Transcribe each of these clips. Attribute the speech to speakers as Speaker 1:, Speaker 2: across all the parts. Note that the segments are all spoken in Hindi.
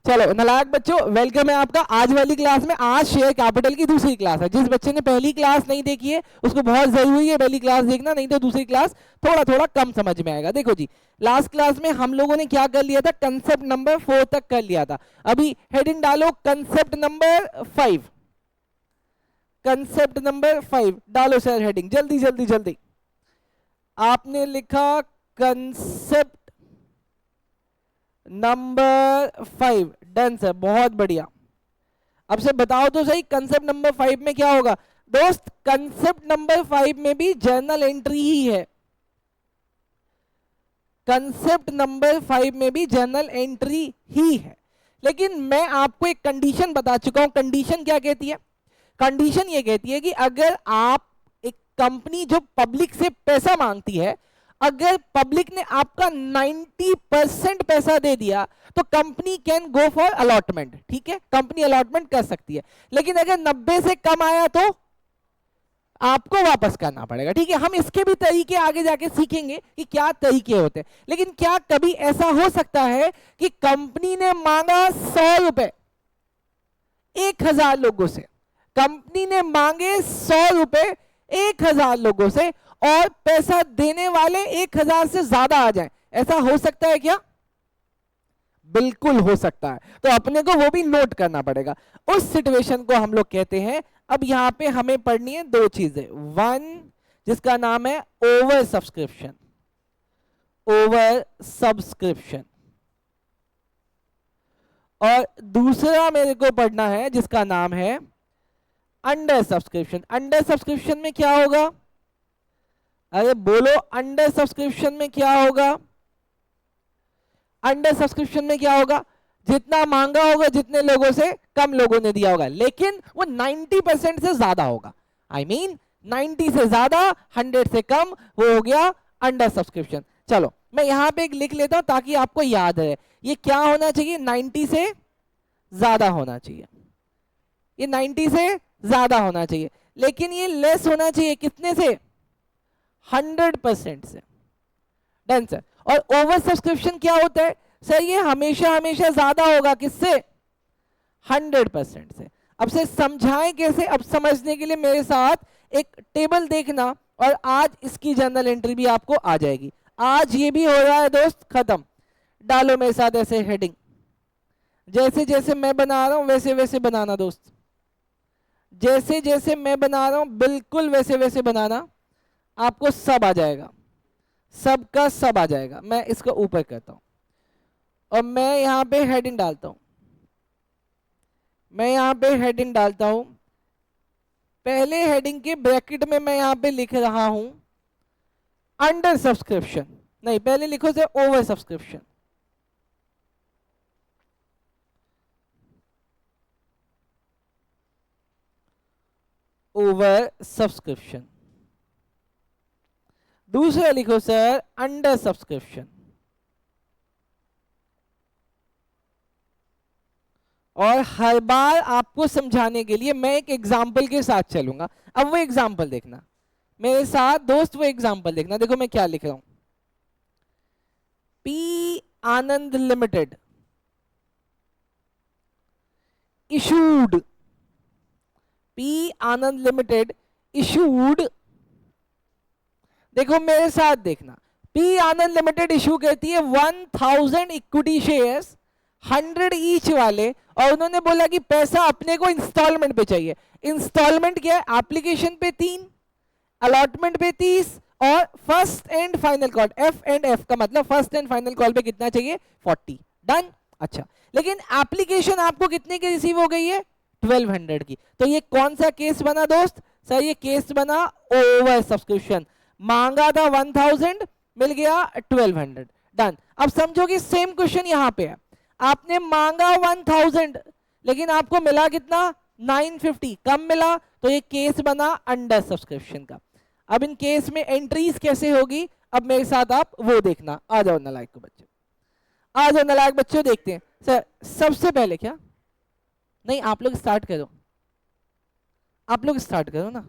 Speaker 1: चलो नालायक बच्चों, वेलकम है आपका आज वाली क्लास में। आज शेयर कैपिटल की दूसरी क्लास है। जिस बच्चे ने पहली क्लास नहीं देखी है उसको बहुत जरूरी है पहली क्लास देखना, नहीं तो दूसरी क्लास थोड़ा थोड़ा कम समझ में आएगा। देखो जी, लास्ट क्लास में हम लोगों ने क्या कर लिया था, कंसेप्ट नंबर 4 तक कर लिया था। अभी हेडिंग डालो कंसेप्ट नंबर 5, कंसेप्ट नंबर 5 डालो सर हेडिंग, जल्दी जल्दी जल्दी। आपने लिखा कंसेप्ट नंबर 5, डन सर, बहुत बढ़िया। अब से बताओ तो सही, कंसेप्ट नंबर 5 में क्या होगा दोस्त? कंसेप्ट नंबर 5 में भी जर्नल एंट्री ही है। कंसेप्ट नंबर 5 में भी जर्नल एंट्री ही है, लेकिन मैं आपको एक कंडीशन बता चुका हूं। कंडीशन क्या कहती है? कंडीशन ये कहती है कि अगर आप, एक कंपनी जो पब्लिक से पैसा मांगती है, अगर पब्लिक ने आपका 90% पैसा दे दिया तो company can go for allotment. ठीक है, कंपनी अलॉटमेंट कर सकती है। लेकिन अगर 90 से कम आया तो आपको वापस करना पड़ेगा। ठीक है, हम इसके भी तरीके आगे जाके सीखेंगे कि क्या तरीके होते हैं। लेकिन क्या कभी ऐसा हो सकता है कि कंपनी ने मांगा 100 रुपए 1000 लोगों से, कंपनी ने मांगे 100 रुपए 1000 लोगों से और पैसा देने वाले 1000 से ज्यादा आ जाए? ऐसा हो सकता है क्या? बिल्कुल हो सकता है। तो अपने को वो भी नोट करना पड़ेगा। उस सिचुएशन को हम लोग कहते हैं, अब यहां पे हमें पढ़नी है दो चीजें। वन जिसका नाम है ओवर सब्सक्रिप्शन, ओवर सब्सक्रिप्शन, और दूसरा मेरे को पढ़ना है जिसका नाम है अंडर सब्सक्रिप्शन। अंडर सब्सक्रिप्शन में क्या होगा? अरे बोलो, अंडर सब्सक्रिप्शन में क्या होगा? अंडर सब्सक्रिप्शन में क्या होगा? जितना मांगा होगा जितने लोगों से कम लोगों ने दिया होगा, लेकिन वो 90% से ज्यादा होगा। आई मीन 90 से ज्यादा, 100 से कम, वो हो गया अंडर सब्सक्रिप्शन। चलो मैं यहां पे एक लिख लेता हूं ताकि आपको याद है। ये क्या होना चाहिए? 90 से ज्यादा होना चाहिए, ये 90 से ज्यादा होना चाहिए, लेकिन ये लेस होना चाहिए कितने से? 100% से। Done sir. और ओवर सब्सक्रिप्शन क्या होता है सर? ये हमेशा हमेशा ज्यादा होगा, किससे? 100% से। अब से समझाएं कैसे? अब समझने के लिए मेरे साथ एक टेबल देखना, और आज इसकी जर्नल एंट्री भी आपको आ जाएगी। आज ये भी हो रहा है दोस्त खत्म। डालो मेरे साथ ऐसे हेडिंग, जैसे जैसे मैं बना रहा हूं वैसे वैसे बनाना दोस्त, जैसे जैसे मैं बना रहा हूं बिल्कुल वैसे वैसे बनाना, आपको सब आ जाएगा, सब का सब आ जाएगा। मैं इसको ऊपर करता हूं और मैं यहां पे हेडिंग डालता हूं, मैं यहां पे हेडिंग डालता हूं। पहले हेडिंग के ब्रैकेट में मैं यहां पे लिख रहा हूं अंडर सब्सक्रिप्शन, नहीं पहले लिखो से ओवर सब्सक्रिप्शन। Over subscription. दूसरा लिखो सर अंडर सब्सक्रिप्शन। और हर बार आपको समझाने के लिए मैं एक एग्जाम्पल के साथ चलूंगा। अब वो एग्जाम्पल देखना मेरे साथ दोस्त, वो एग्जाम्पल देखना। देखो मैं क्या लिख रहा हूं, पी आनंद लिमिटेड इशूड, पी आनंद लिमिटेड इशूड, देखो मेरे साथ देखना, पी आनंद लिमिटेड इशू कहती है 1000 इक्विटी शेयर्स 100 ईच वाले, और उन्होंने बोला कि पैसा अपने को इंस्टॉलमेंट पे चाहिए। इंस्टॉलमेंट क्या है? एप्लीकेशन पे 3, अलॉटमेंट पे 30, और first and final call, F and F का मतलब फर्स्ट एंड फाइनल कॉल पे कितना चाहिए? 40। डन। अच्छा, लेकिन एप्लीकेशन आपको कितने की रिसीव हो गई है? 1200 की। तो ये कौन सा केस बना दोस्त? सर ये केस बना ओवर सब्सक्रिप्शन। मांगा था 1000, मिल गया 1200। डन। अब समझो कि सेम क्वेश्चन यहां पे है, आपने मांगा 1000 लेकिन आपको मिला कितना? 950, कम मिला, तो ये केस बना अंडर सब्सक्रिप्शन का। अब इन केस में एंट्रीज कैसे होगी, अब मेरे साथ आप वो देखना। आ जाओ नालायक को बच्चे, आ जाओ नालायक बच्चों, देखते हैं। सर सबसे पहले क्या, नहीं आप लोग स्टार्ट करो, आप लोग स्टार्ट करो ना,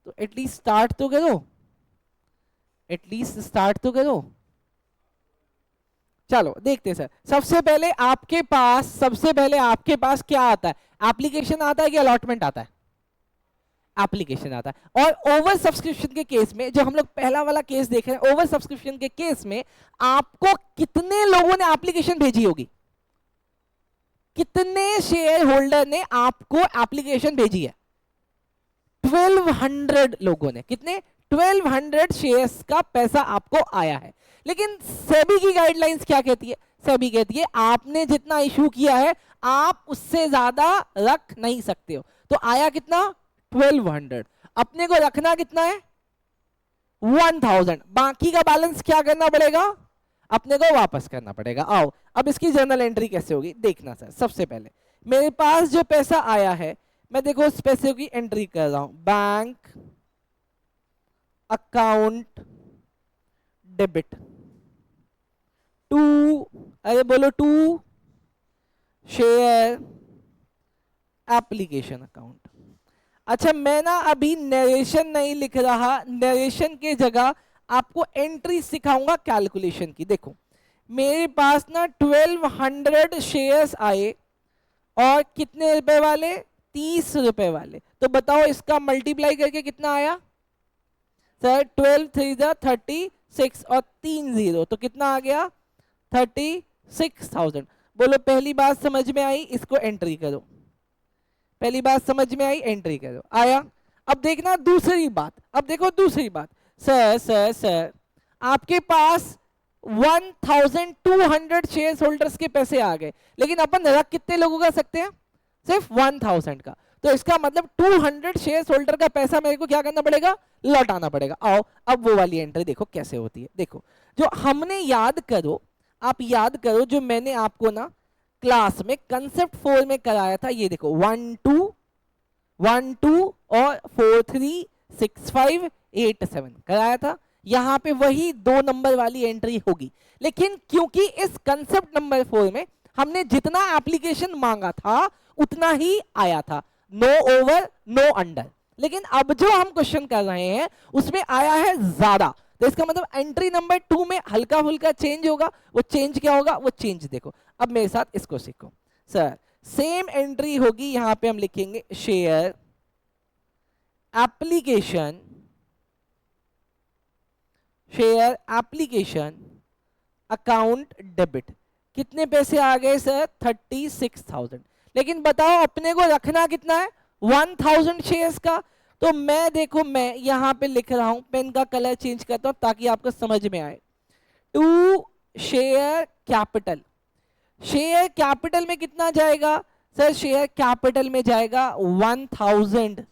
Speaker 1: तो एटलीस्ट स्टार्ट तो करो, एटलीस्ट स्टार्ट तो करो। चलो देखते हैं सर। सबसे पहले आपके पास क्या आता है? एप्लीकेशन आता है कि अलॉटमेंट आता है? एप्लीकेशन आता है। और ओवर सब्सक्रिप्शन के केस में, जो हम लोग पहला वाला केस देख रहे हैं, ओवर सब्सक्रिप्शन के केस में आपको कितने लोगों ने एप्लीकेशन भेजी होगी? कितने शेयर होल्डर ने आपको एप्लीकेशन भेजी है? 1200 लोगों ने। कितने? 1200 शेयर्स का पैसा आपको आया है। लेकिन सेबी की गाइडलाइंस क्या कहती है? सेबी कहती है आपने जितना इशू किया है आप उससे ज्यादा रख नहीं सकते हो। तो आया कितना? 1200। अपने को रखना कितना है? 1000। बाकी का बैलेंस क्या करना पड़ेगा? अपने को वापस करना पड़ेगा। आओ अब इसकी जर्नल एंट्री कैसे होगी देखना सर। सबसे पहले मेरे पास जो पैसा आया है, मैं देखो उस पैसे की एंट्री कर रहा हूं। बैंक अकाउंट डेबिट टू, अरे बोलो, टू शेयर एप्लीकेशन अकाउंट। अच्छा मैं ना अभी नरेशन नहीं लिख रहा, नरेशन के जगह आपको एंट्री सिखाऊंगा कैलकुलेशन की। देखो मेरे पास ना 1200 शेयर्स आए और कितने रुपए वाले? 30 रुपए वाले। तो बताओ इसका मल्टीप्लाई करके कितना आया सर? 12 3 36 और 3 0, तो कितना आ गया? 36,000। बोलो पहली बात समझ में आई? इसको एंट्री करो। पहली बात समझ में आई? एंट्री करो। आया? अब देखना दूसरी बात। अब देखो दूसरी बात। सर आपके पास 1200 शेयर होल्डर्स के पैसे आ गए, लेकिन अपन रख कितने लोगों का सकते हैं? सिर्फ 1000 का। तो इसका मतलब 200 शेयर होल्डर का पैसा मेरे को क्या करना पड़ेगा? लौटाना पड़ेगा। आओ अब वो वाली एंट्री देखो कैसे होती है। देखो जो हमने याद करो, आप याद करो जो मैंने आपको ना क्लास में कंसेप्ट 4 में कराया था। ये देखो 1 2 1 2 और 4 3 6 5 8 7 कराया था। यहां पे वही 2 नंबर वाली एंट्री होगी। लेकिन क्योंकि इस कंसेप्ट नंबर 4 में हमने जितना एप्लीकेशन मांगा था उतना ही आया था, नो ओवर नो अंडर। लेकिन अब जो हम क्वेश्चन कर रहे हैं उसमें आया है ज्यादा, तो इसका मतलब एंट्री नंबर 2 में हल्का फुल्का चेंज होगा। वो चेंज क्या होगा? वो चेंज देखो। अब मेरे साथ इसको सीखो सर। सेम एंट्री होगी, यहां पे हम लिखेंगे share application, share application account debit. कितने पैसे आ गए सर? 36,000। लेकिन बताओ अपने को रखना कितना है? 1000 शेयर्स का। तो मैं देखो मैं यहां पे लिख रहा हूं, पेन का कलर चेंज करता हूं ताकि आपको समझ में आए। To share capital, share capital में कितना जाएगा सर? शेयर कैपिटल में जाएगा 1000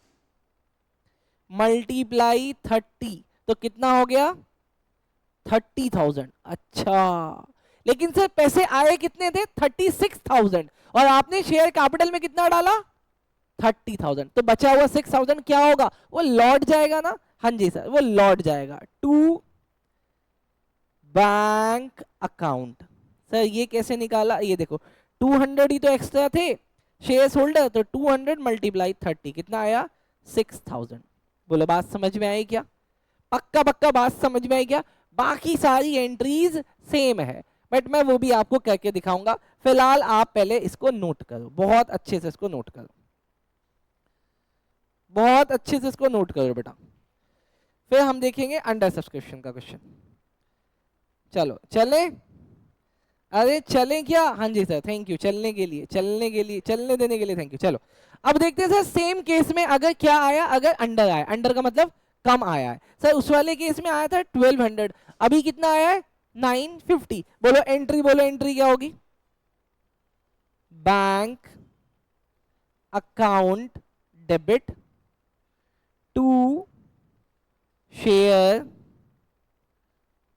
Speaker 1: मल्टीप्लाई 30, तो कितना हो गया? 30,000। अच्छा लेकिन सर पैसे आए कितने थे? 36,000 और आपने शेयर कैपिटल में कितना डाला? 30,000। तो बचा हुआ 6,000 क्या होगा? वो लौट जाएगा ना? हाँ जी सर वो लौट जाएगा टू बैंक अकाउंट। सर ये कैसे निकाला? ये देखो 200 ही तो एक्स्ट्रा थे शेयर होल्डर, तो 200 मल्टीप्लाई 30 कितना आया? 6,000। बोलो बात समझ में आई क्या? पक्का पक्का बात समझ में आई क्या? बाकी सारी एंट्रीज सेम है बट मैं वो भी आपको करके दिखाऊंगा। फिलहाल आप पहले इसको नोट करो, बहुत अच्छे से इसको नोट करो, बहुत अच्छे से इसको नोट करो बेटा। फिर हम देखेंगे अंडर सब्सक्रिप्शन का क्वेश्चन। चलो चले? अरे चले क्या? हाँ जी सर थैंक यू, चलने के लिए, चलने देने के लिए थैंक यू। चलो अब देखते हैं सर सेम केस में अगर क्या आया, अगर अंडर आया। अंडर का मतलब कम आया है सर। उस वाले केस में आया था 1200, अभी कितना आया है? 950। बोलो एंट्री, बोलो एंट्री क्या होगी? Bank account debit to share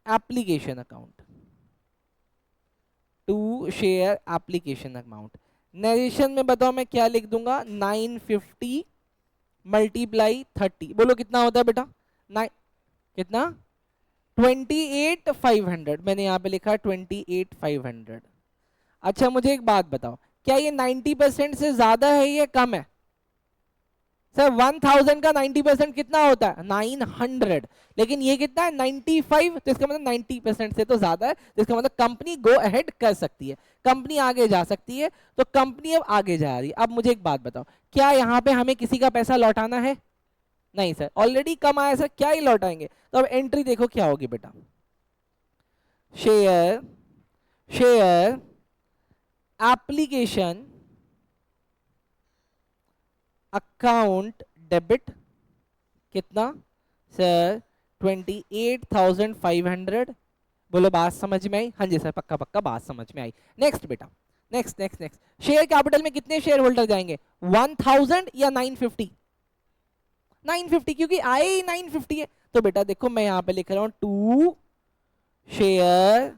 Speaker 1: application account, to share application account. Narration में बताओ मैं क्या लिख दूंगा? 950 मल्टीप्लाई 30। बोलो कितना होता है बेटा? कितना? 28,500। मैंने यहां पे लिखा 28,500। अच्छा मुझे एक बात बताओ, क्या ये 90% से ज्यादा है या कम है? सर 1000 का 90% कितना होता है 900, लेकिन ये कितना है 95, तो इसका मतलब 90% से तो ज्यादा है, तो इसका मतलब कंपनी गो अहेड कर सकती है, कंपनी आगे जा सकती है, तो कंपनी अब आगे जा रही है। अब मुझे एक बात बताओ, क्या यहाँ पे हमें किसी का पैसा लौटाना है? नहीं सर, ऑलरेडी कम आया सर, क्या ही लौटाएंगे। तो अब एंट्री देखो क्या होगी बेटा, share share application account debit कितना सर 28,500। बोलो बात समझ में आई? हाँ जी सर, पक्का पक्का बात समझ में आई। नेक्स्ट बेटा, next next next, share capital में कितने शेयर होल्डर जाएंगे 1000 या 950? 950, क्योंकि आए ही 950 है। तो बेटा देखो मैं यहाँ पे लिख रहा हूँ 2 शेयर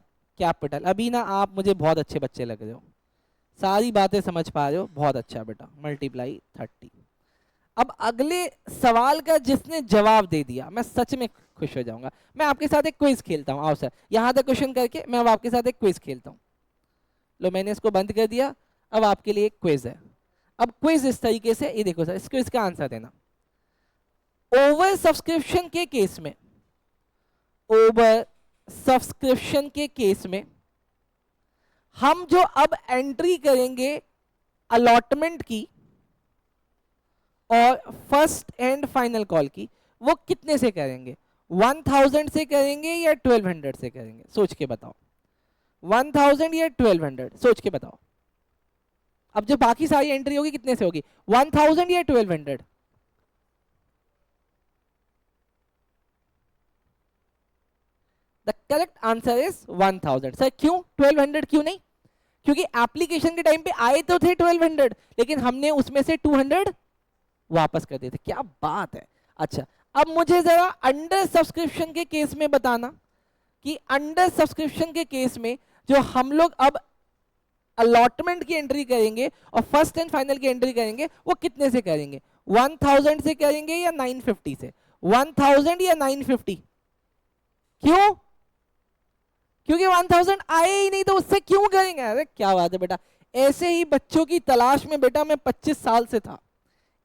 Speaker 1: कैपिटल। अभी ना आप मुझे बहुत अच्छे बच्चे लग रहे हो, सारी बातें समझ पा रहे हो, बहुत अच्छा बेटा, मल्टीप्लाई 30। अब अगले सवाल का जिसने जवाब दे दिया मैं सच में खुश हो जाऊंगा। मैं आपके साथ एक क्विज खेलता हूं, आओ सर यहां तक क्वेश्चन करके मैं अब आपके साथ एक क्विज खेलता हूं। लो मैंने इसको बंद कर दिया, अब आपके लिए एक क्विज है। अब क्विज इस तरीके से, ये देखो सर, इस क्विज का आंसर देना। ओवर सब्सक्रिप्शन के केस में, ओवर सब्सक्रिप्शन के केस में हम जो अब एंट्री करेंगे अलॉटमेंट की और फर्स्ट एंड फाइनल कॉल की, वो कितने से करेंगे? 1000 से करेंगे या 1200 से करेंगे? सोच के बताओ, 1000 या 1200, सोच के बताओ। अब जो बाकी सारी एंट्री होगी कितने से होगी, 1000 या 1200? The correct answer is 1000। Sir क्यों 1200 क्यों नहीं? क्योंकि एप्लीकेशन के टाइम पे आए तो थे 1200, लेकिन हमने उसमें से 200 वापस कर दिए थे। क्या बात है। अच्छा अब मुझे जरा अंडर सब्सक्रिप्शन के केस में बताना कि अंडर सब्सक्रिप्शन के केस में जो हम लोग अब अलॉटमेंट की एंट्री करेंगे और फर्स्ट एंड फाइनल की एंट्री करेंगे वो कितने से करेंगे? 1000 से करेंगे या 950 से? 1000 या 950? क्यों? क्योंकि 1000 आए ही नहीं, तो उससे क्यों करेंगे? अरे क्या बात है बेटा, ऐसे ही बच्चों की तलाश में बेटा मैं 25 साल से था,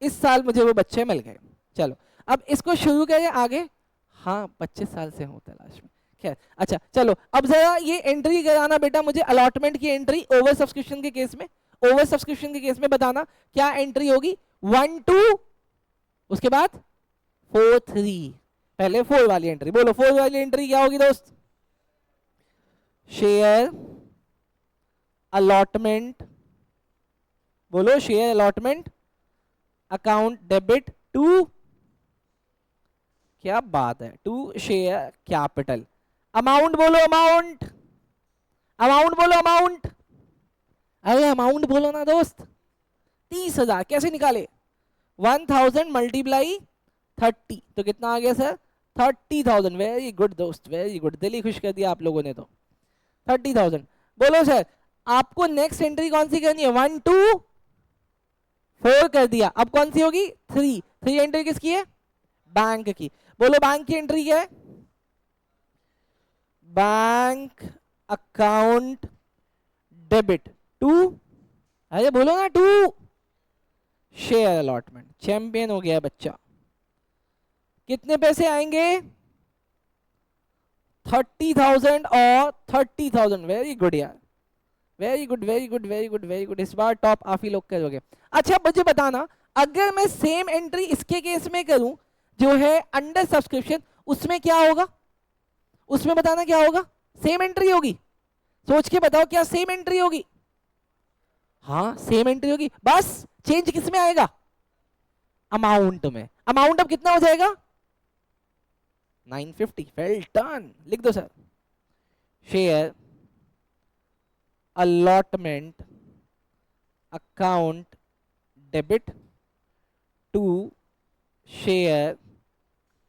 Speaker 1: इस साल मुझे वो बच्चे मिल गए। चलो अब इसको शुरू करें आगे। हाँ 25 साल से हूँ तलाश में, खैर अच्छा चलो अब जरा ये एंट्री कराना बेटा मुझे अलॉटमेंट की एंट्री ओवर सब्सक्रिप्शन के केस में। ओवर सब्सक्रिप्शन के केस में बताना क्या एंट्री होगी? 1 2, उसके बाद 4 3। पहले 4 वाली एंट्री बोलो, 4 वाली एंट्री क्या होगी दोस्त? शेयर अलॉटमेंट, बोलो share allotment account debit to, क्या बात है, टू शेयर कैपिटल। अमाउंट बोलो, अमाउंट, अमाउंट बोलो, अमाउंट, अरे अमाउंट बोलो ना दोस्त। 30,000 कैसे निकाले? 1000 मल्टीप्लाई 30, तो कितना आ गया सर? 30,000। वेरी गुड दोस्त, वेरी गुड, दिल ही खुश कर दिया आप लोगों ने तो। 30,000 बोलो सर। आपको नेक्स्ट एंट्री कौन सी करनी है? 1 2 4 कर दिया, अब कौन सी होगी? 3। 3 एंट्री किसकी है? बैंक की। बोलो बैंक की एंट्री क्या है? बैंक अकाउंट डेबिट टू, अरे बोलो ना, टू शेयर अलॉटमेंट। चैंपियन हो गया बच्चा। कितने पैसे आएंगे? 30,000 और 30,000। वेरी गुड यार, very good very good very good very good, इस बार टॉप आप ही लोग करोगे। अच्छा मुझे बताना, अगर मैं सेम एंट्री इसके केस में करूं जो है अंडर सब्सक्रिप्शन, उसमें क्या होगा? उसमें बताना क्या होगा? सेम एंट्री होगी? सोच के बताओ, क्या सेम एंट्री होगी? हाँ सेम एंट्री होगी, बस चेंज किस में आएगा? अमाउंट में। अमाउंट अब कितना हो जाएगा? 950। वेल डन, लिख दो sir. Share allotment account debit to share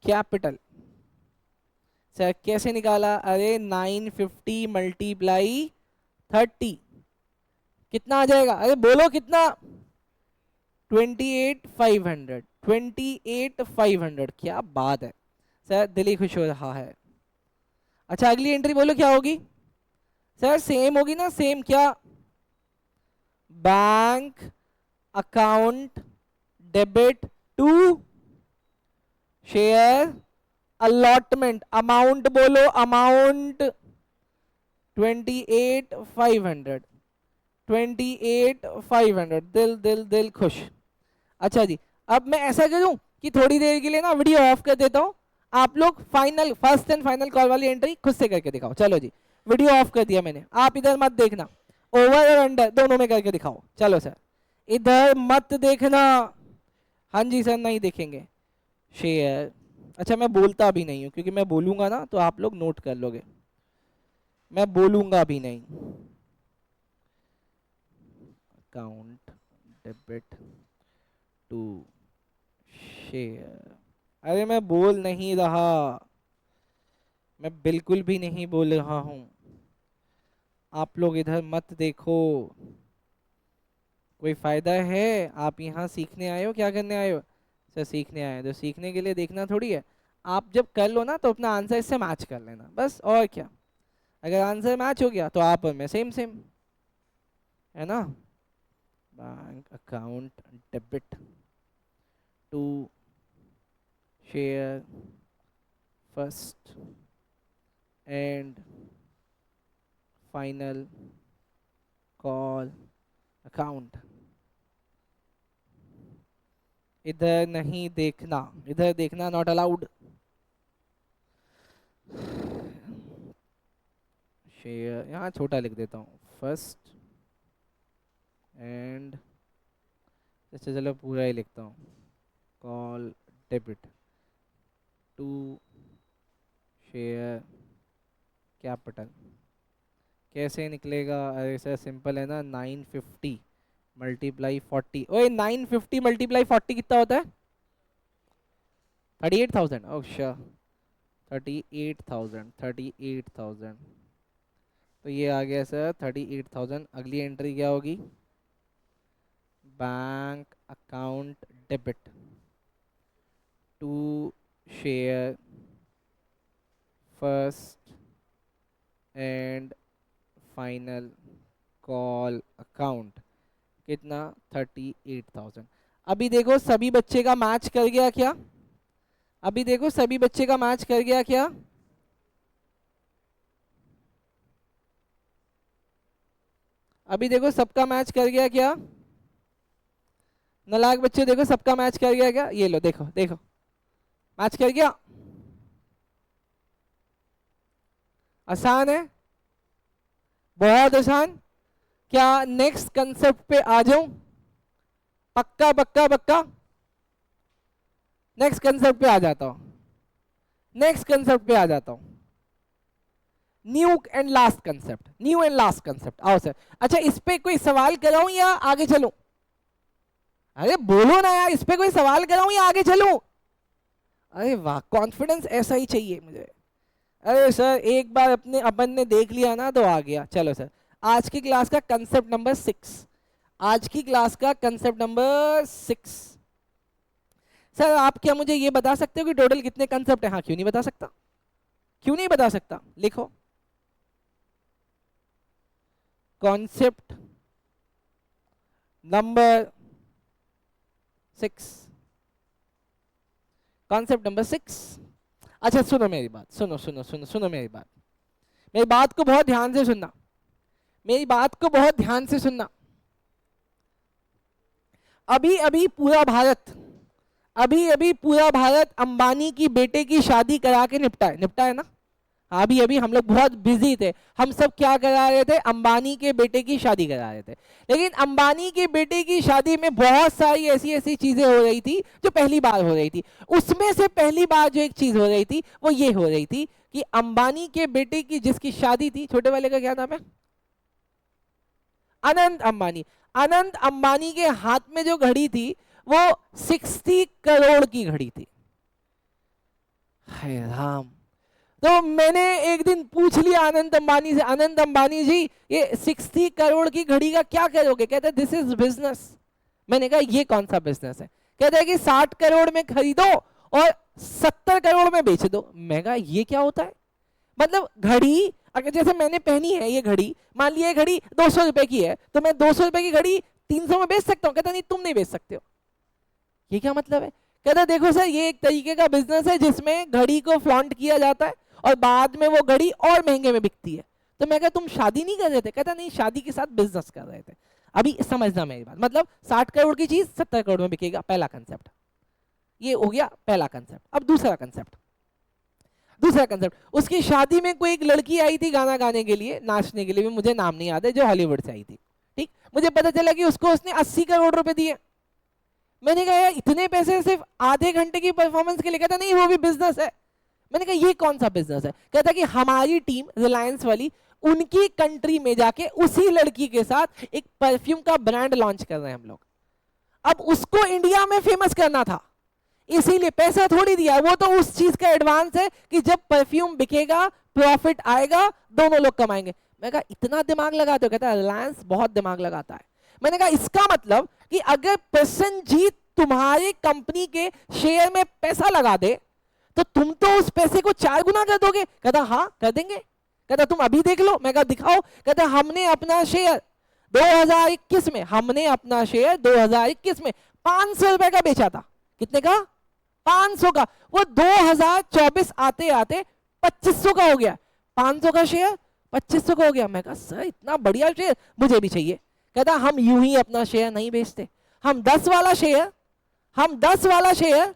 Speaker 1: capital। Sir कैसे निकाला? अरे 950 मल्टीप्लाई 30 कितना आ जाएगा? अरे बोलो कितना? 28,500। 28,500, क्या बात है सर, दिल ही खुश हो रहा है। अच्छा अगली एंट्री बोलो क्या होगी? सर सेम होगी ना, सेम क्या? Bank account debit to share allotment, amount बोलो, अमाउंट 28,500, 28,500, दिल दिल दिल खुश। अच्छा जी, अब मैं ऐसा करूं कि थोड़ी देर के लिए ना वीडियो ऑफ कर देता हूं, आप लोग final first and final call वाली एंट्री खुद से करके दिखाओ। चलो जी, वीडियो ऑफ कर दिया मैंने, आप इधर मत देखना, ओवर और अंडर दोनों में करके दिखाओ। चलो सर, इधर मत देखना। हाँ जी सर, नहीं देखेंगे। शेयर, अच्छा मैं बोलता भी नहीं हूँ, क्योंकि मैं बोलूंगा ना तो आप लोग नोट कर लोगे, मैं बोलूंगा भी नहीं। अकाउंट डेबिट टू शेयर, अरे मैं बोल नहीं रहा, मैं बिल्कुल भी नहीं बोल रहा हूं, आप लोग इधर मत देखो। कोई फायदा है? आप यहाँ सीखने आए हो, क्या करने आए हो? सर सीखने आए, तो सीखने के लिए देखना थोड़ी है। आप जब कर लो ना तो अपना आंसर इससे मैच कर लेना, बस और क्या। अगर आंसर मैच हो गया तो आप और मैं सेम सेम, है ना। Bank account debit to share first and final call account. इधर नहीं देखना, इधर देखना नॉट अलाउड। शेयर यहाँ छोटा लिख देता हूँ, फर्स्ट एंड, अच्छा चलो पूरा ही लिखता हूँ, call debit to share capital. कैसे निकलेगा? अरे सर सिंपल है ना, 950 मल्टीप्लाई 40। ओए 950 मल्टीप्लाई 40 कितना होता है? 38,000। Oh sure, 38,000, 38,000। तो ये आ गया सर 38,000। अगली एंट्री क्या होगी? Bank account debit to share first and final call account. कितना? 38,000। अभी देखो सभी बच्चे का मैच कर गया क्या? अभी देखो सभी बच्चे का मैच कर गया क्या? अभी देखो सबका मैच कर गया क्या? नालायक बच्चे देखो सबका मैच कर गया क्या? ये लो देखो देखो, मैच कर गया। आसान है, बहुत आसान। क्या नेक्स्ट कंसेप्ट पे आ जाऊं? पक्का पक्का पक्का, नेक्स्ट कंसेप्ट पे आ जाता हूं, नेक्स्ट कंसेप्ट पे आ जाता हूं। New and last concept, new and last concept. आओ सर। अच्छा इस पे कोई सवाल कराऊं या आगे चलूं? अरे बोलो ना यार, इस पे कोई सवाल कराऊं या आगे चलूं? अरे वाह, कॉन्फिडेंस ऐसा ही चाहिए मुझे। अरे सर एक बार अपने अपन ने देख लिया ना तो आ गया। चलो सर, आज की क्लास का कंसेप्ट नंबर 6, आज की क्लास का कंसेप्ट नंबर 6। सर आप क्या मुझे ये बता सकते हो कि टोटल कितने कंसेप्ट है? हाँ, क्यों नहीं बता सकता, क्यों नहीं बता सकता, लिखो। Concept number 6, concept number 6। अच्छा सुनो मेरी बात, सुनो सुनो सुनो सुनो मेरी बात, मेरी बात को बहुत ध्यान से सुनना, मेरी बात को बहुत ध्यान से सुनना। अभी अभी पूरा भारत, अभी अभी पूरा भारत अंबानी की बेटे की शादी करा के निपटा है, निपटा है ना। अभी अभी हम लोग बहुत बिजी थे, हम सब क्या करा रहे थे? अंबानी के बेटे की शादी करा रहे थे। लेकिन अंबानी के बेटे की शादी में बहुत सारी ऐसी ऐसी चीजें हो रही थी जो पहली बार हो रही थी। उसमें से पहली बार जो एक चीज हो रही थी वो ये हो रही थी कि अंबानी के बेटे की जिसकी शादी थी, छोटे वाले का क्या नाम है? अनंत अंबानी। अनंत अंबानी के हाथ में जो घड़ी थी वो 60 करोड़ की घड़ी थी। हाय राम। तो मैंने एक दिन पूछ लिया अनंत अंबानी से, अनंत अंबानी जी ये 60 करोड़ की घड़ी का क्या करोगे? कहते हैं दिस इज बिजनेस। मैंने कहा ये कौन सा बिजनेस है? कहते हैं कि 60 करोड़ में खरीदो और 70 करोड़ में बेच दो। मैं कहा ये क्या होता है? मतलब घड़ी अगर जैसे मैंने पहनी है ये घड़ी, मान लिया ये घड़ी 200 रुपए की है, तो मैं 200 रुपए की घड़ी 300 में बेच सकता हूँ? कहता नहीं तुम नहीं बेच सकते हो। ये क्या मतलब है? कहता है देखो सर ये एक तरीके का बिजनेस है जिसमें घड़ी को फ्लॉन्ट किया जाता है और बाद में वो घड़ी और महंगे में बिकती है। तो मैं कहा तुम शादी नहीं कर रहे थे? कहता नहीं, शादी के साथ बिजनेस कर रहे थे। अभी समझना मेरी बात, मतलब 60 करोड़ की चीज 70 करोड़ में बिकेगा, पहला कंसेप्ट ये हो गया। पहला कंसेप्ट। अब दूसरा कंसेप्ट, उसकी शादी में कोई एक लड़की आई थी गाना गाने के लिए, नाचने के लिए, मुझे नाम नहीं याद है, जो हॉलीवुड से आई थी। ठीक, मुझे पता चला कि उसको उसने 80 करोड़ रुपए दिए। मैंने कहा यार इतने पैसे सिर्फ आधे घंटे की परफॉर्मेंस के लिए? कहता नहीं वो भी बिजनेस है। मैंने कहा ये कौन सा बिजनेस है? कहता कि हमारी टीम रिलायंस वाली उनकी कंट्री में जाके उसी लड़की के साथ एक परफ्यूम का ब्रांड लॉन्च कर रहे हैं हम लोग। अब उसको इंडिया में फेमस करना था, इसीलिए पैसा थोड़ी दिया, वो तो उस चीज का एडवांस है कि जब परफ्यूम बिकेगा प्रॉफिट आएगा, दोनों लोग कमाएंगे। मैं कहा इतना दिमाग लगाते हो? कहता है रिलायंस बहुत दिमाग लगाता है। मैंने कहा इसका मतलब कि अगर प्रसन्नजीत तुम्हारी कंपनी के शेयर में पैसा लगा दे तो तुम तो उस पैसे को 4 गुना कर दोगे? कहता हाँ कर देंगे। कहता तुम अभी देख लो। मैं कहा दिखाओ। कहता हमने अपना शेयर 2021 में, हमने अपना शेयर 2021 में 500 रुपए का बेचा था। कितने का? 500 का। वो 2024 आते आते 2500 का हो गया। 500 का शेयर 2500 का हो गया। मैं कहा सर इतना बढ़िया शेयर मुझे भी चाहिए। कहता हम यूं ही अपना शेयर नहीं बेचते, हम 10 वाला शेयर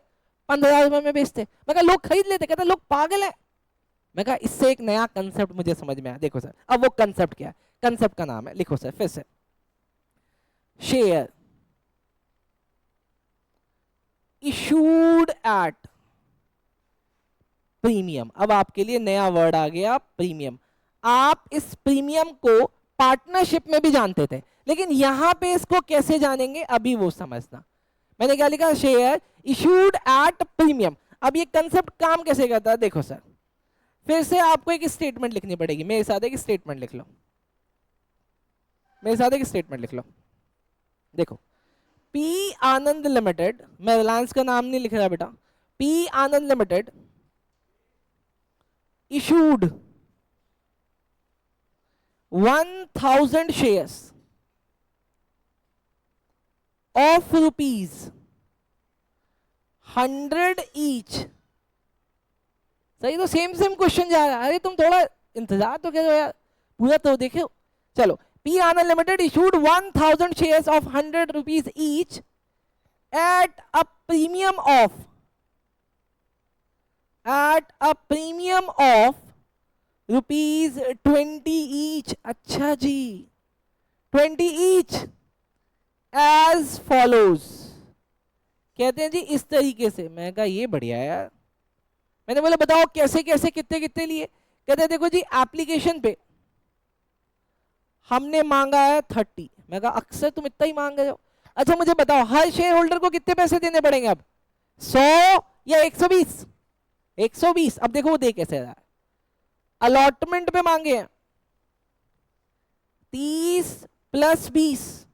Speaker 1: 15 रुपए में बेचते। मैं कहा लोग खरीद लेते। कहता लोग पागल है। मैं कहा इससे एक नया कंसेप्ट मुझे समझ में आया। देखो सर, अब वो कंसेप्ट क्या है? कंसेप्ट का नाम है, लिखो सर फिर से, शेयर इशूड एट प्रीमियम। अब आपके लिए नया वर्ड आ गया, प्रीमियम। आप इस प्रीमियम को पार्टनरशिप में भी जानते थे, लेकिन यहां पे इसको कैसे जानेंगे अभी वो समझना। मैंने क्या लिखा? Share issued at premium. अब ये कंसेप्ट काम कैसे करता है? देखो सर, फिर से आपको एक स्टेटमेंट लिखनी पड़ेगी। मेरे साथ एक स्टेटमेंट लिख लो, देखो, पी आनंद लिमिटेड, मैं रिलायंस का नाम नहीं लिख रहा बेटा, P Anand limited issued 1000 shares of ₹100 each। सही तो सेम क्वेश्चन जा रहा है। अरे तुम थोड़ा इंतजार तो करो यार, पूरा तो देखो। चलो, P Anand Limited issued 1000 shares of ₹100 each at a premium of ₹20 each। अच्छा जी, 20 each as follows। कहते हैं जी इस तरीके से। मैं कहा ये बढ़िया है यार। मैंने बोला बताओ कैसे कैसे, कितने कितने लिए? कहते हैं देखो जी एप्लीकेशन पे हमने मांगा है 30। मैं कहा अक्सर तुम इतना ही मांग रहे हो। अच्छा मुझे बताओ हर शेयर होल्डर को कितने पैसे देने पड़ेंगे अब? 100 या 120? 120। अब देखो वो दे कैसे रहा है। अलॉटमेंट पे मांगे हैं 30 + 20।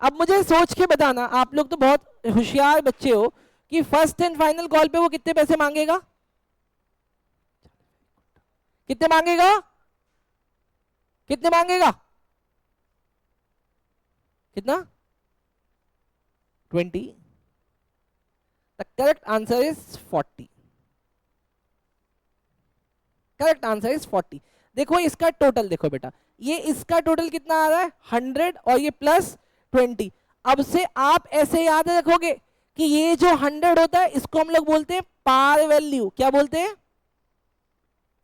Speaker 1: अब मुझे सोच के बताना, आप लोग तो बहुत होशियार बच्चे हो, कि फर्स्ट एंड फाइनल कॉल पे वो कितने पैसे मांगेगा? कितने मांगेगा? कितना? 20। The correct answer is 40। Correct answer is 40। देखो इसका टोटल देखो बेटा, ये इसका टोटल कितना आ रहा है? 100 और ये +20। अब से आप ऐसे याद रखोगे कि ये जो 100 होता है इसको हम लोग बोलते हैं पार वैल्यू। क्या बोलते हैं?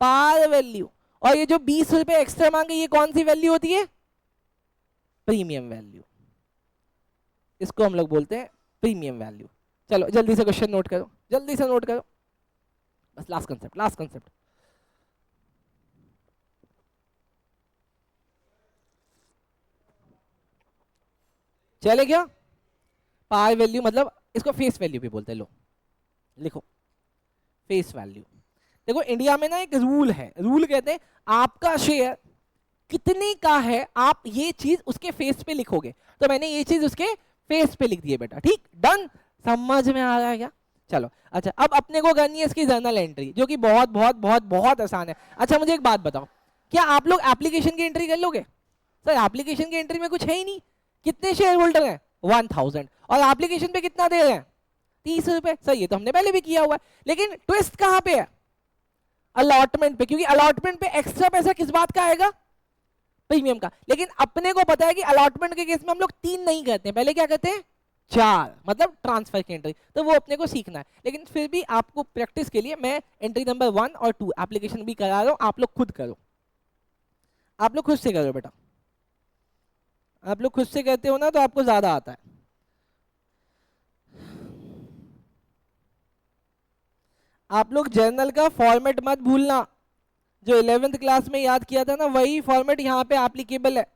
Speaker 1: Par value. और ये जो 20 रुपए एक्स्ट्रा मांगे ये कौन सी वैल्यू होती है? Premium value. इसको हम लोग बोलते हैं प्रीमियम वैल्यू। चलो जल्दी से क्वेश्चन नोट करो, जल्दी से नोट करो। बस लास्ट कंसेप्ट। चले क्या? पार वैल्यू मतलब इसको फेस वैल्यू भी बोलते हैं। लो लिखो फेस वैल्यू। देखो इंडिया में ना एक रूल है, रूल कहते हैं आपका शेयर कितने का है आप ये चीज उसके फेस पे लिखोगे। तो मैंने ये चीज उसके फेस पे लिख दी है बेटा। ठीक, डन। समझ में आ रहा है क्या? चलो अच्छा, अब अपने को करनी है इसकी जर्नल एंट्री, जो कि बहुत बहुत बहुत बहुत आसान है। अच्छा मुझे एक बात बताओ, क्या आप लोग एप्लीकेशन की एंट्री कर लोगे? सर एप्लीकेशन की एंट्री में कुछ है ही नहीं। कितने शेयर होल्डर हैं? 1000। और एप्लीकेशन पे कितना दे रहे हैं? ₹30। सर ये तो हमने पहले भी किया हुआ है, लेकिन ट्विस्ट कहां पे है? अलॉटमेंट पे, क्योंकि अलॉटमेंट पे एक्स्ट्रा पैसा किस बात का आएगा? प्रीमियम का। लेकिन अपने को पता है कि अलॉटमेंट के केस में हम लोग 3 नहीं कहते हैं, पहले क्या कहते हैं? 4, मतलब ट्रांसफर की एंट्री। तो वो अपने को सीखना है, लेकिन फिर भी आपको प्रैक्टिस के लिए मैं एंट्री नंबर 1 और 2 एप्लीकेशन भी करा रहा हूं, आप लोग खुद करो, आप लोग खुद से करो बेटा, आप लोग खुद से कहते हो ना तो आपको ज्यादा आता है। आप लोग जर्नल का फॉर्मेट मत भूलना, जो 11th क्लास में याद किया था ना वही फॉर्मेट यहाँ पे एप्लीकेबल है,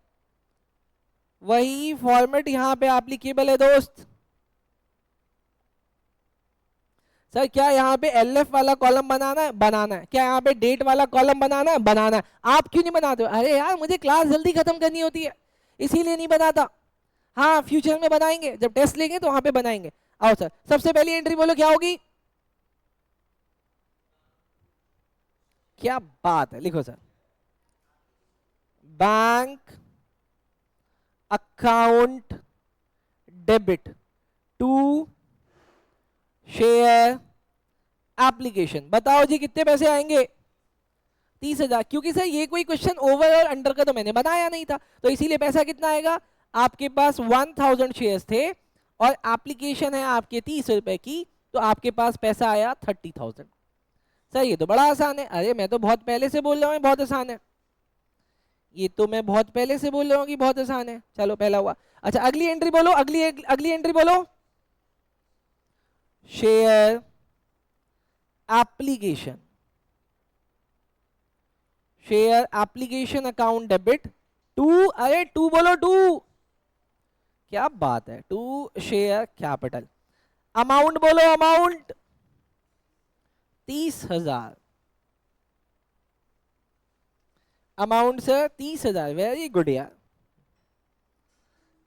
Speaker 1: वही फॉर्मेट यहाँ पे एप्लीकेबल है दोस्त। सर क्या यहाँ पे LF वाला कॉलम बनाना है? बनाना है। क्या यहाँ पे डेट वाला कॉलम बनाना है? बनाना है। आप क्यों नहीं बनाते हो? अरे यार मुझे क्लास जल्दी खत्म करनी होती है, इसीलिए नहीं बनाता। हाँ फ्यूचर में बनाएंगे, जब टेस्ट लेंगे तो वहां पे बनाएंगे। आओ सर, सबसे पहली एंट्री बोलो क्या होगी? क्या बात है, लिखो sir. Bank account debit to share application. बताओ जी कितने पैसे आएंगे? 30,000। क्योंकि सर ये कोई क्वेश्चन ओवर और अंडर का तो मैंने बनाया नहीं था, तो इसीलिए पैसा कितना आएगा? आपके पास 1000 शेयर्स थे और एप्लीकेशन है आपके 30 रुपए की, तो आपके पास पैसा आया 30,000। सर ये तो बड़ा आसान है। अरे मैं तो बहुत पहले से बोल रहा हूँ बहुत आसान है, ये तो मैं बहुत पहले से बोल रहा हूँ कि बहुत आसान है। चलो पहला हुआ। अच्छा अगली एंट्री बोलो, अगली एंट्री बोलो। Share application, share application account debit to, अरे टू बोलो, टू, क्या बात है, टू शेयर कैपिटल। अमाउंट बोलो, amount 30,000। Amount sir 30,000, very good यार,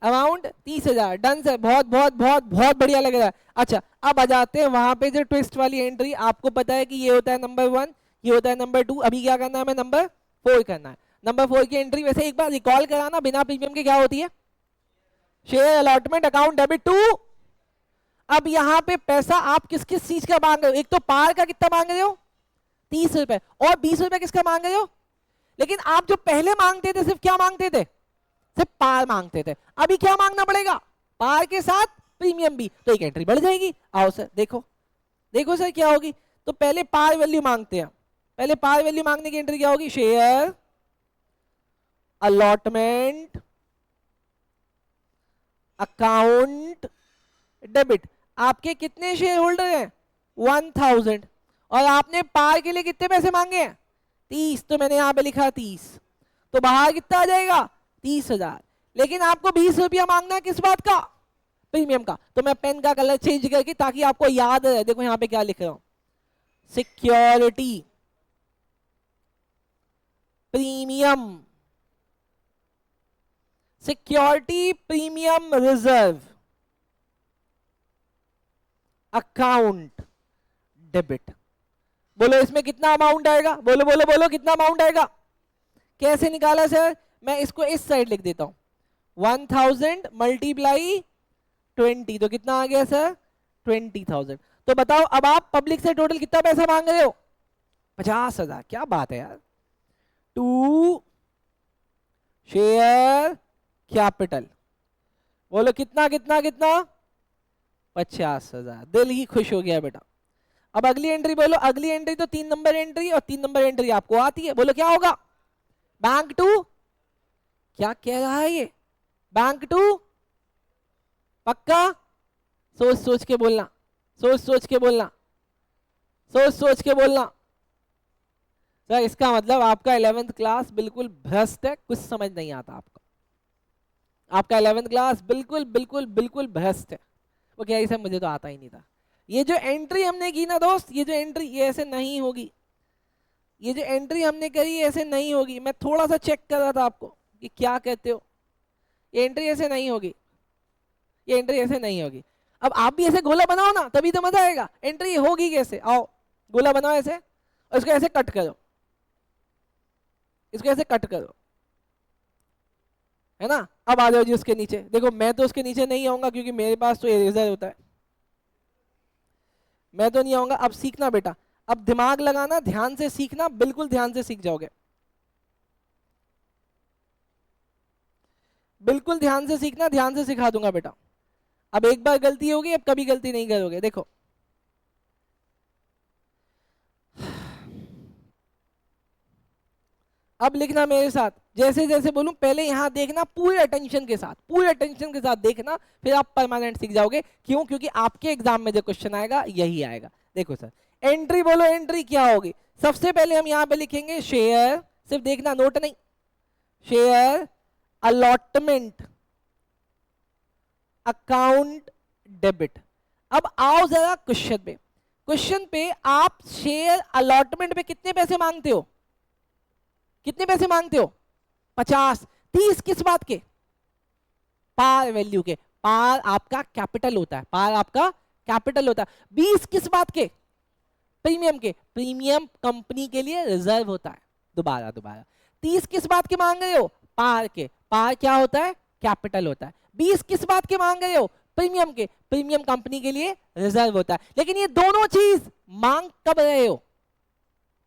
Speaker 1: अमाउंट 30,000। डन सर, बहुत बहुत बहुत बहुत बढ़िया लग रहा है। अच्छा अब आ जाते हैं वहां पे जो ट्विस्ट वाली एंट्री। आपको पता है कि ये होता है नंबर 1, ये होता है नंबर 2, अभी क्या करना है? हमें नंबर 4 करना है। नंबर 4 की एंट्री वैसे एक बार रिकॉल कराना, बिना प्रीमियम के क्या होती है? Share allotment account debit to. अब यहाँ पे पैसा आप किस किस चीज का मांग रहे हो? एक तो पार का कितना मांग रहे हो? 30 रुपए, और 20 रुपए किसका मांग रहे हो? लेकिन आप जो पहले मांगते थे सिर्फ क्या मांगते थे? सिर्फ पार मांगते थे। अभी क्या मांगना पड़ेगा? पार के साथ प्रीमियम भी, तो एक एंट्री बढ़ जाएगी। आओ सर देखो, देखो सर क्या होगी। तो पहले पार वैल्यू मांगते हैं, पहले पार वैल्यू मांगने की एंट्री क्या होगी? Share allotment account debit. आपके कितने शेयर होल्डर हैं? 1000, और आपने पार के लिए कितने पैसे मांगे हैं? 30, तो मैंने यहां पे लिखा 30, तो बाहर कितना आ जाएगा? 30,000। लेकिन आपको 20 रुपया मांगना है किस बात का? प्रीमियम का। तो मैं पेन का कलर चेंज करके, ताकि आपको याद रहे, देखो यहां पे क्या लिख रहा हूं, security premium, security premium reserve account debit. बोलो इसमें कितना अमाउंट आएगा? बोलो बोलो बोलो, कितना अमाउंट आएगा? कैसे निकाला सर? मैं इसको इस साइड लिख देता हूं, 1000 मल्टीप्लाई 20, तो कितना आ गया सर? 20,000। तो बताओ अब आप पब्लिक से टोटल कितना पैसा मांग रहे हो? 50,000। क्या बात है यार। टू शेयर कैपिटल, बोलो कितना कितना कितना? 50,000। दिल ही खुश हो गया बेटा। अब अगली एंट्री बोलो, अगली एंट्री तो 3 नंबर एंट्री, और 3 नंबर एंट्री आपको आती है। बोलो क्या होगा? बैंक टू, क्या कह रहा है ये? बैंक टू, पक्का? सोच सोच के बोलना, सोच सोच के बोलना, सोच सोच के बोलना। सर इसका मतलब आपका 11th क्लास बिल्कुल भ्रष्ट है, कुछ समझ नहीं आता आपको। आपका 11th क्लास बिल्कुल बिल्कुल बिल्कुल भ्रष्ट है। वो क्या ही सर, मुझे तो आता ही नहीं था। ये जो एंट्री हमने की ना दोस्त, ये जो एंट्री, ये ऐसे नहीं होगी। ये जो एंट्री हमने करी ऐसे नहीं होगी। मैं थोड़ा सा चेक कर रहा था आपको कि क्या कहते हो। ये एंट्री ऐसे नहीं होगी, ये एंट्री ऐसे नहीं होगी। अब आप भी ऐसे गोला बनाओ ना, तभी तो मजा आएगा। एंट्री होगी कैसे? आओ गोला बनाओ ऐसे, और इसको ऐसे कट करो, इसको ऐसे कट करो, है ना। अब आ जाओ जी उसके नीचे। देखो मैं तो उसके नीचे नहीं आऊंगा, क्योंकि मेरे पास तो इरेजर होता है। मैं तो नहीं आऊंगा। अब सीखना बेटा, अब दिमाग लगाना, ध्यान से सीखना, बिल्कुल ध्यान से सीख जाओगे, बिल्कुल ध्यान से सीखना, ध्यान से सिखा दूंगा बेटा। अब एक बार गलती होगी, अब कभी गलती नहीं करोगे। देखो अब लिखना मेरे साथ, जैसे जैसे बोलूं पहले यहां देखना, पूरे अटेंशन के साथ, पूरे अटेंशन के साथ देखना, फिर आप परमानेंट सीख जाओगे। क्यों? क्योंकि आपके एग्जाम में जो क्वेश्चन आएगा यही आएगा। देखो सर, एंट्री बोलो, एंट्री क्या होगी? सबसे पहले हम यहां पे लिखेंगे शेयर, सिर्फ देखना, नोट नहीं, शेयर अलॉटमेंट अकाउंट डेबिट। अब आओ जरा क्वेश्चन पे, क्वेश्चन पे आप शेयर अलॉटमेंट पे कितने पैसे मांगते हो? कितने पैसे मांगते हो? 50। 30 किस बात के? पार वैल्यू के। पार आपका कैपिटल होता है, पार आपका कैपिटल होता है। 20 किस बात के? प्रीमियम के। प्रीमियम कंपनी के लिए रिजर्व होता है। दोबारा दोबारा, 30 किस बात के मांग रहे हो? पार के। पार क्या होता है? कैपिटल होता है। 20 किस बात के मांग रहे हो? प्रीमियम के। प्रीमियम कंपनी के लिए रिजर्व होता है। लेकिन ये दोनों चीज मांग कब रहे हो?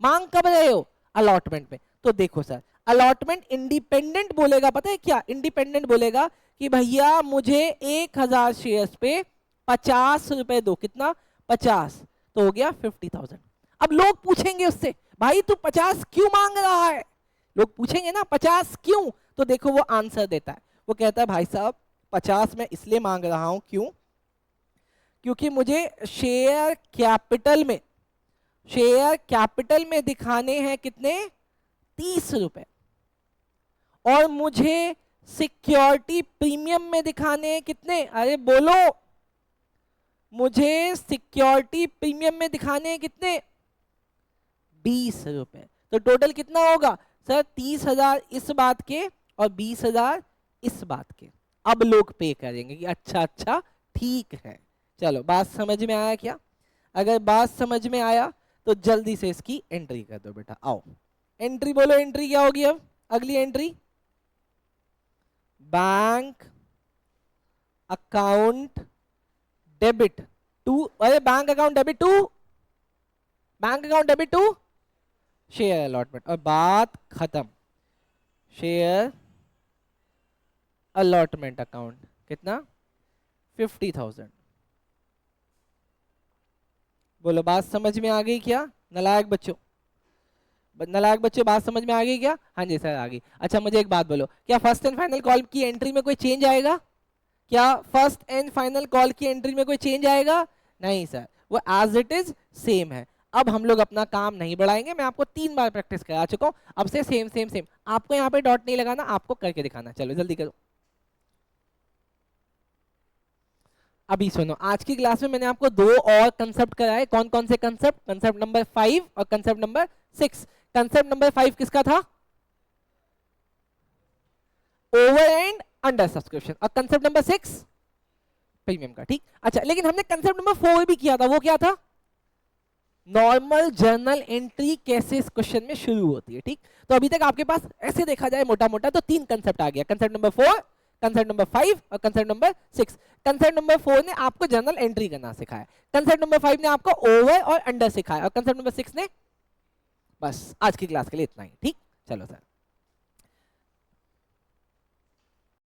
Speaker 1: मांग कब रहे हो? अलॉटमेंट में। तो देखो सर, अलॉटमेंट इंडिपेंडेंट बोलेगा, पता है क्या इंडिपेंडेंट बोलेगा? कि भैया मुझे 1000 शेयर्स पे 50 रुपए दो। कितना? 50। तो हो गया 50,000। अब लोग पूछेंगे उससे, भाई तू 50 क्यों मांग रहा है? लोग पूछेंगे ना 50 क्यों? तो देखो वो आंसर देता है, वो कहता है भाई साहब 50 मैं इसलिए मांग रहा हूं, क्यों? क्योंकि मुझे शेयर कैपिटल में, शेयर कैपिटल में दिखाने हैं कितने? 30 रुपए। और मुझे सिक्योरिटी प्रीमियम में दिखाने हैं कितने? अरे बोलो, मुझे सिक्योरिटी प्रीमियम में दिखाने हैं कितने? 20 रुपए। तो टोटल कितना होगा सर? 30,000 इस बात के और 20,000 इस बात के। अब लोग पे करेंगे कि अच्छा अच्छा ठीक है। चलो बात समझ में आया क्या? अगर बात समझ में आया तो जल्दी से इसकी एंट्री कर दो बेटा। आओ एंट्री बोलो, एंट्री क्या होगी? अब अगली entry, bank account debit to, अरे bank account debit to, bank account debit to share allotment, और बात खत्म। शेयर अलॉटमेंट अकाउंट कितना? 50,000। बोलो बात समझ में आ गई क्या नालायक बच्चों? नालायक बच्चों बात समझ में आ गई क्या? हाँ जी सर आ गई। अच्छा मुझे एक बात बोलो, क्या फर्स्ट एंड फाइनल कॉल की एंट्री में कोई चेंज आएगा? क्या फर्स्ट एंड फाइनल कॉल की एंट्री में कोई चेंज आएगा? नहीं सर, वो एज इट इज सेम है। अब हम लोग अपना काम नहीं बढ़ाएंगे, मैं आपको 3 बार प्रैक्टिस करा चुका हूं, अब से सेम सेम सेम। आपको यहाँ पे डॉट नहीं लगाना, आपको करके दिखाना। चलो जल्दी करो। अभी सुनो, आज की क्लास में मैंने आपको 2 और कंसेप्ट कराए। कौन कौन से कंसेप्ट? कंसेप्ट नंबर 5 और कंसेप्ट नंबर 6। कंसेप्ट नंबर 5 किसका था? Over and under subscription. और कंसेप्ट नंबर 6 प्रीमियम का। ठीक, अच्छा लेकिन हमने कंसेप्ट नंबर 4 भी किया था, वो क्या था? नॉर्मल जर्नल एंट्री कैसे इस क्वेश्चन में शुरू होती है। ठीक, तो अभी तक आपके पास ऐसे देखा जाए मोटा मोटा तो 3 कंसेप्ट आ गया, कंसेप्ट नंबर 4, कंसेप्ट नंबर 5 और कंसेप्ट नंबर 6। कंसेप्ट नंबर 4 ने आपको जर्नल एंट्री करना सिखाया, कंसेप्ट नंबर 5 ने आपको ओवर और अंडर सिखाया, और कंसेप्ट नंबर 6 ने, बस आज की क्लास के लिए इतना ही। ठीक, चलो सर।